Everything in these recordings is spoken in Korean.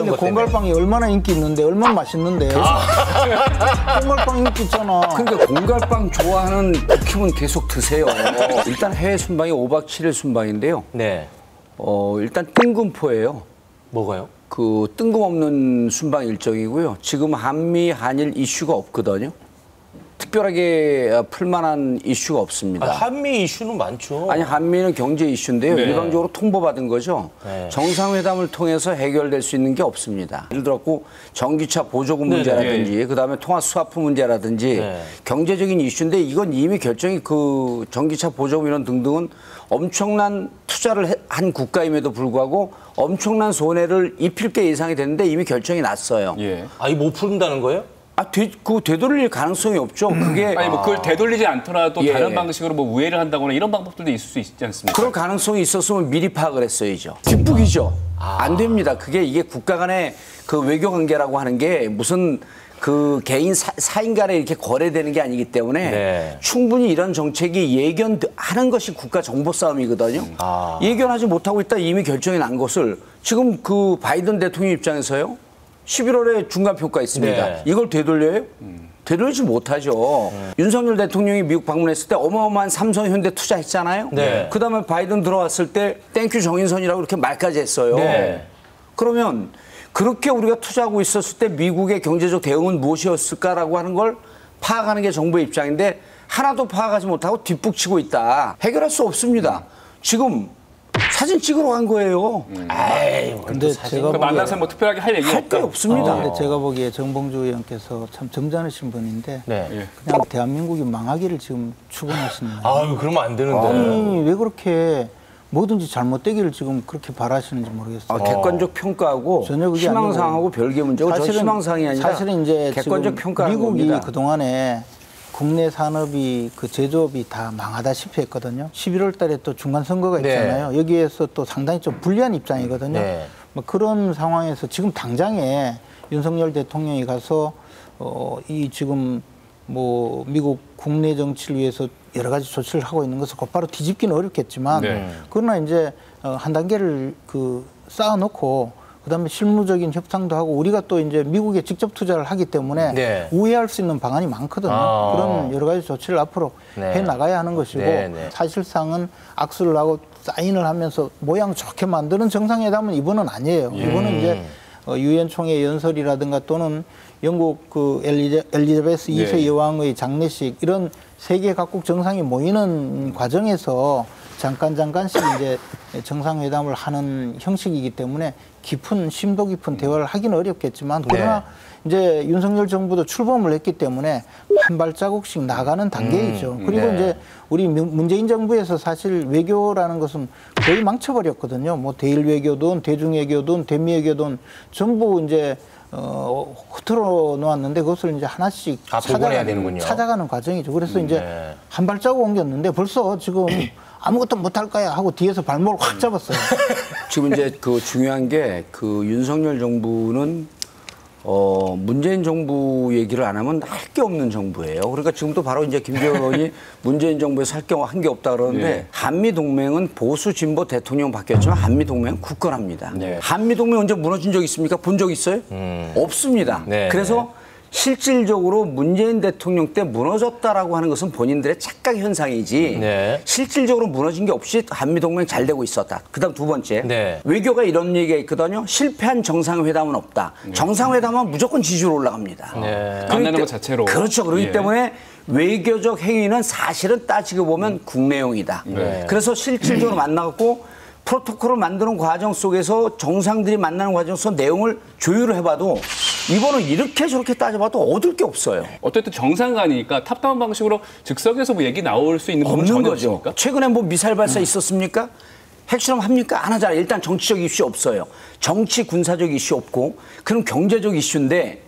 아니 근데 공갈빵이 얼마나 인기 있는데 얼마나 맛있는데. 공갈빵 인기 있잖아. 그러니까 공갈빵 좋아하는 국힘은 계속 드세요. 일단 해외 순방이 5박 7일 순방인데요. 네. 일단 뜬금포예요. 뭐가요? 그 뜬금없는 순방 일정이고요. 지금 한미 한일 이슈가 없거든요. 특별하게 풀만한 이슈가 없습니다. 한미 이슈는 많죠. 아니 한미는 경제 이슈인데요. 네. 일방적으로 통보받은 거죠. 네. 정상회담을 통해서 해결될 수 있는 게 없습니다. 예를 들어 전기차 보조금 문제라든지 그다음에 통화 수화프 문제라든지 경제적인 이슈인데 이건 이미 결정이 그 전기차 보조금 이런 등등은 엄청난 투자를 한 국가임에도 불구하고 엄청난 손해를 입힐 게 예상이 됐는데 이미 결정이 났어요. 예. 이거 못 푼다는 거예요? 그 되돌릴 가능성이 없죠. 그게 아니 뭐 그걸 되돌리지 않더라도 예. 다른 방식으로 뭐 우회를 한다거나 이런 방법들도 있을 수 있지 않습니까? 그런 가능성이 있었으면 미리 파악을 했어야죠. 뒷북이죠. 안 됩니다. 이게 국가 간의 그 외교 관계라고 하는 게 무슨 그 개인 사인 간에 이렇게 거래되는 게 아니기 때문에 충분히 이런 정책이 예견하는 것이 국가 정보 싸움이거든요. 예견하지 못하고 있다 이미 결정이 난 것을 지금 그 바이든 대통령 입장에서요. 11월에 중간평가 있습니다. 네. 이걸 되돌려요? 되돌리지 못하죠. 윤석열 대통령이 미국 방문했을 때 어마어마한 삼성, 현대 투자했잖아요. 네. 그다음에 바이든 들어왔을 때 땡큐 정인선이라고 이렇게 말까지 했어요. 네. 그러면 그렇게 우리가 투자하고 있었을 때 미국의 경제적 대응은 무엇이었을까라고 하는 걸 파악하는 게 정부의 입장인데 하나도 파악하지 못하고 뒷북치고 있다. 해결할 수 없습니다. 지금 사진 찍으러 간 거예요. 근데 제가 만나서 뭐 특별하게 할 얘기가 할 게 없습니다. 근데 제가 보기에 정봉주 의원께서 참 점잖으신 분인데 네. 그냥 대한민국이 망하기를 지금 추구하시는 아유, 그러면 안 되는데. 아니 왜 그렇게 뭐든지 잘못되기를 지금 그렇게 바라시는지 모르겠어요. 객관적 평가하고 전혀 그게 희망사항하고 아니고 별개 문제고 저 희망사항이 아니라 사실은 이제 객관적 평가하는 미국이 겁니다. 그동안에 국내 산업이 그 제조업이 다 망하다시피 했거든요. 11월 달에 또 중간 선거가 있잖아요. 여기에서 또 상당히 좀 불리한 입장이거든요. 뭐 그런 상황에서 지금 당장에 윤석열 대통령이 가서 이 지금 뭐 미국 국내 정치를 위해서 여러 가지 조치를 하고 있는 것을 곧바로 뒤집기는 어렵겠지만 그러나 이제 한 단계를 쌓아놓고 그다음에 실무적인 협상도 하고 우리가 또 이제 미국에 직접 투자를 하기 때문에 우회할 수 있는 방안이 많거든요. 그런 여러 가지 조치를 앞으로 해 나가야 하는 것이고 사실상은 악수를 하고 사인을 하면서 모양 좋게 만드는 정상회담은 이번은 아니에요. 이번은 이제 유엔 총회 연설이라든가 또는 영국 그 엘리자베스 2세 여왕의 장례식 이런 세계 각국 정상이 모이는 과정에서 잠깐씩 이제 정상회담을 하는 형식이기 때문에 심도 깊은 대화를 하기는 어렵겠지만 그러나 이제 윤석열 정부도 출범을 했기 때문에 한 발자국씩 나가는 단계이죠. 그리고 이제 우리 문재인 정부에서 사실 외교라는 것은 거의 망쳐버렸거든요. 뭐 대일 외교든 대중 외교든 대미 외교든 전부 이제 흐트러 놓았는데 그것을 이제 하나씩 찾아가는 과정이죠. 그래서 이제 한 발자국 옮겼는데 벌써 지금 아무것도 못할 거야 하고 뒤에서 발목을 확 잡았어요. 지금 이제 그 중요한 게 그 윤석열 정부는 문재인 정부 얘기를 안 하면 할 게 없는 정부예요. 그러니까 지금도 바로 이제 김기현 의원이 문재인 정부에서 할 게 한 게 없다 그러는데 한미 동맹은 보수 진보 대통령 바뀌었지만 한미 동맹은 굳건합니다. 한미 동맹 언제 무너진 적 있습니까? 본 적 있어요? 없습니다. 그래서 실질적으로 문재인 대통령 때 무너졌다라고 하는 것은 본인들의 착각 현상이지 실질적으로 무너진 게 없이 한미동맹 잘 되고 있었다. 그다음 두 번째 외교가 이런 얘기가 있거든요. 실패한 정상회담은 없다. 정상회담은 무조건 지지율 올라갑니다. 만나는 것 자체로. 그렇죠. 그렇기 때문에 외교적 행위는 사실은 따지고 보면 국내용이다. 그래서 실질적으로 만나갖고 프로토콜을 만드는 과정 속에서 정상들이 만나는 과정 속에서 내용을 조율을 해봐도 이거는 이렇게 저렇게 따져봐도 얻을 게 없어요. 어쨌든 정상간이니까 탑다운 방식으로 즉석에서 뭐 얘기 나올 수 있는 부분은 없는 전혀 거죠. 없습니까? 최근에 뭐 미사일 발사 있었습니까? 핵실험 합니까? 안 하잖아요. 일단 정치적 이슈 없어요. 정치 군사적 이슈 없고 그럼 경제적 이슈인데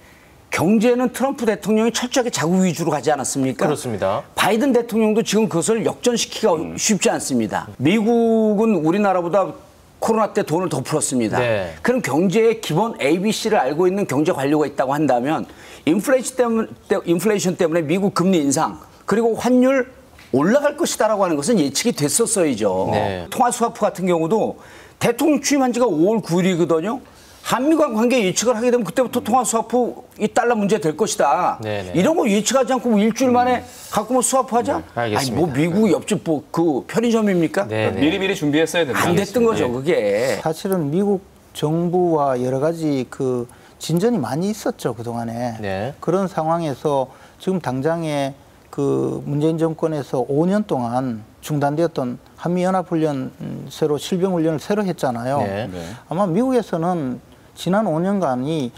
경제는 트럼프 대통령이 철저하게 자국 위주로 가지 않았습니까? 그렇습니다. 바이든 대통령도 지금 그것을 역전시키기가 쉽지 않습니다. 미국은 우리나라보다 코로나 때 돈을 더 풀었습니다. 그럼 경제의 기본 ABC를 알고 있는 경제 관료가 있다고 한다면 인플레이션 때문에 미국 금리 인상 그리고 환율 올라갈 것이다라고 하는 것은 예측이 됐었어야죠. 통화 스와프 같은 경우도 대통령 취임한 지가 5월 9일이거든요. 한미 간 관계 예측을 하게 되면 그때부터 통화 스와프 이 달러 문제 될 것이다. 네네. 이런 거 예측하지 않고 뭐 일주일 만에 갖고 뭐 스와프하자? 알겠습니다. 아니 뭐 미국 옆집 뭐 그 편의점입니까? 네네. 미리미리 준비했어야 된다. 안 됐던 거죠, 네. 그게. 사실은 미국 정부와 여러 가지 그 진전이 많이 있었죠, 그동안에. 네. 그런 상황에서 지금 당장에 그 문재인 정권에서 5년 동안 중단되었던 한미연합훈련 새로 실병훈련을 새로 했잖아요. 네. 아마 미국에서는 지난 5년간이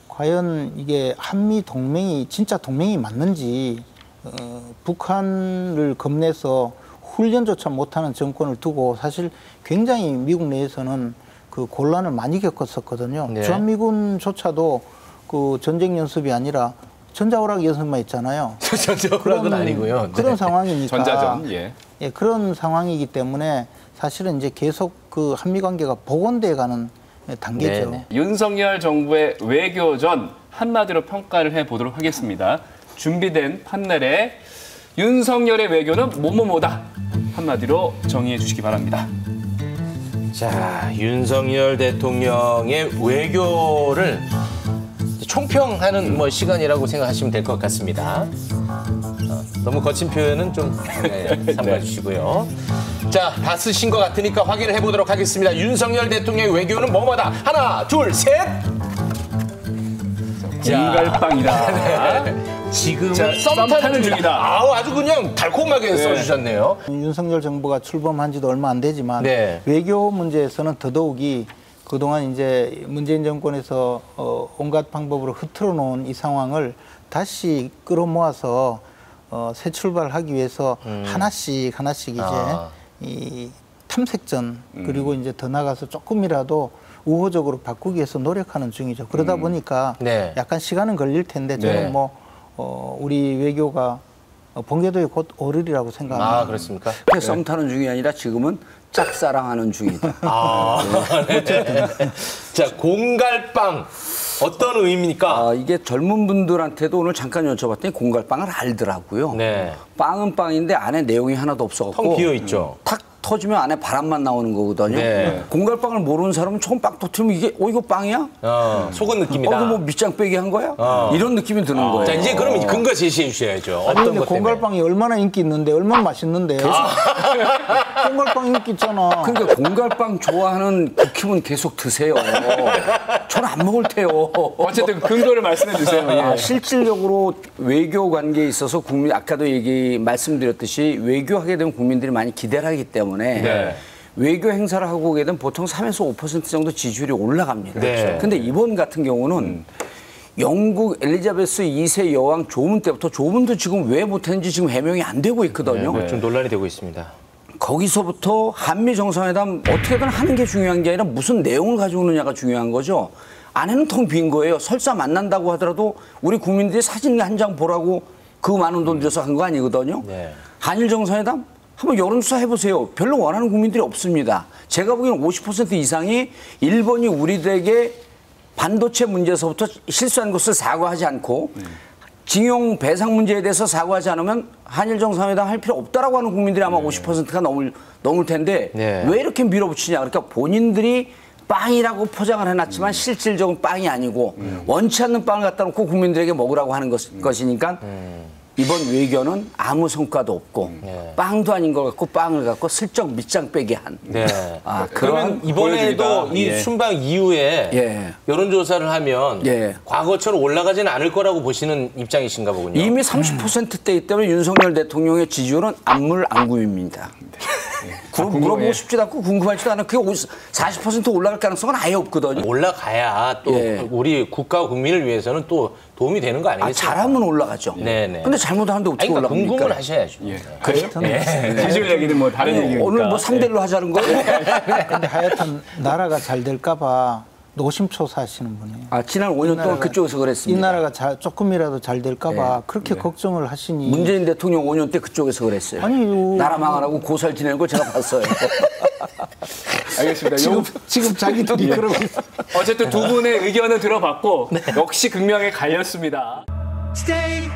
과연 이게 한미 동맹이 진짜 동맹이 맞는지 북한을 겁내서 훈련조차 못하는 정권을 두고 사실 굉장히 미국 내에서는 그 곤란을 많이 겪었었거든요. 네. 주한미군조차도 그 전쟁 연습이 아니라 전자오락 연습만 했잖아요. 전자오락은 아니고요. 네. 그런 상황이니까. 전자전. 예. 예, 그런 상황이기 때문에 사실은 이제 계속 그 한미 관계가 복원돼 가는 단계죠. 네네. 윤석열 정부의 외교전 한마디로 평가를 해보도록 하겠습니다. 준비된 판넬에 윤석열의 외교는 뭐뭐뭐다. 한마디로 정의해 주시기 바랍니다. 자, 윤석열 대통령의 외교를 총평하는 뭐 시간이라고 생각하시면 될 것 같습니다. 너무 거친 표현은 좀 삼가 주시고요. 자, 다 쓰신 것 같으니까 확인을 해보도록 하겠습니다. 윤석열 대통령의 외교는 뭐뭐다. 하나, 둘, 셋. 공갈빵이다. 지금은 자, 썸 타는 중이다. 아우, 아주 그냥 달콤하게 써주셨네요. 윤석열 정부가 출범한 지도 얼마 안 되지만 네. 외교 문제에서는 더더욱이 그동안 이제 문재인 정권에서 온갖 방법으로 흐트러 놓은 이 상황을 다시 끌어모아서 새 출발하기 위해서 하나씩 이제 이 탐색전 그리고 이제 더 나가서 조금이라도 우호적으로 바꾸기 위해서 노력하는 중이죠. 그러다 보니까 네. 약간 시간은 걸릴 텐데 저는 네. 뭐 우리 외교가 번개도에 곧 오르리라고 생각합니다. 아, 그렇습니까? 썸 타는 중이 아니라 지금은 짝사랑하는 중이다. 네. 자, 공갈빵 어떤 의미입니까? 이게 젊은 분들한테도 오늘 잠깐 여쭤봤더니 공갈빵을 알더라고요. 네. 빵은 빵인데 안에 내용이 하나도 없어갖고 텅 비어 있죠. 탁 터지면 안에 바람만 나오는 거거든요. 네. 공갈빵을 모르는 사람은 처음 빵 터트리면 이게 이거 빵이야? 속은 느낌이다. 이거 뭐 밑장 빼기 한 거야? 이런 느낌이 드는 거예요. 자, 이제 그럼 근거 제시해 주셔야죠. 아니 어떤 근데 것 때문에? 공갈빵이 얼마나 인기 있는데 얼마나 맛있는데 공갈빵 인기 있잖아. 그러니까 공갈빵 좋아하는 국힘은 계속 드세요. 저는 안 먹을 테요. 어쨌든 근거를 말씀해 주세요. 예. 실질적으로 외교 관계에 있어서 국민 아까도 말씀드렸듯이 외교하게 되면 국민들이 많이 기대를 하기 때문에 네. 외교 행사를 하고 오게 되면 보통 3에서 5% 정도 지지율이 올라갑니다. 네. 근데 이번 같은 경우는 영국 엘리자베스 2세 여왕 조문 때부터 조문도 지금 왜 못했는지 지금 해명이 안 되고 있거든요. 좀 논란이 되고 있습니다. 거기서부터 한미 정상회담 어떻게든 하는 게 중요한 게 아니라 무슨 내용을 가져오느냐가 중요한 거죠. 안에는 텅 빈 거예요. 설사 만난다고 하더라도 우리 국민들이 사진 한 장 보라고 그 많은 돈 들여서 한 거 아니거든요. 네. 한일 정상회담? 한번 여론조사 해보세요. 별로 원하는 국민들이 없습니다. 제가 보기에는 50% 이상이 일본이 우리들에게 반도체 문제에서부터 실수한 것을 사과하지 않고 징용 배상 문제에 대해서 사과하지 않으면 한일 정상회담 할 필요 없다라고 하는 국민들이 아마 50%가 넘을 텐데 네. 왜 이렇게 밀어붙이냐. 그러니까 본인들이 빵이라고 포장을 해놨지만 실질적으로 빵이 아니고 원치 않는 빵을 갖다 놓고 국민들에게 먹으라고 하는 것이니까 이번 외교는 아무 성과도 없고 빵도 아닌 것 같고 빵을 갖고 슬쩍 밑장 빼게 한. 네. 그런 그러면 이번에도 보여드리다. 이 예. 순방 이후에 예. 여론조사를 하면 예. 과거처럼 올라가지는 않을 거라고 보시는 입장이신가 보군요. 이미 30%대이기 때문에 윤석열 대통령의 지지율은 안물안금입니다. 그럼 물어보고 싶지도 않고 궁금하지도 않고 그게 40% 올라갈 가능성은 아예 없거든요. 올라가야 또 예. 우리 국가와 국민을 위해서는 또 도움이 되는 거 아니겠습니까? 잘하면 올라가죠. 네네. 근데 잘못하는데 어떻게 아니, 그러니까 올라갑니까? 궁금을 하셔야죠. 하여튼, 지지율 얘기는 뭐 다른 얘기니까. 오늘 뭐 3대1로 하자는 거예요? 근데 하여튼 나라가 잘 될까봐 노심초사하시는 분이에요. 지난 5년 동안 그쪽에서 이 그랬습니다. 나라가 조금이라도 잘 될까봐 그렇게 걱정을 하시니. 문재인 대통령 5년 때 그쪽에서 그랬어요. 아니요. 나라 망하라고 고살 지내는 걸 제가 봤어요. 알겠습니다. 지금 자기들이 그러고 있어. 어쨌든 두 분의 의견을 들어봤고 역시 극명히 갈렸습니다. Stay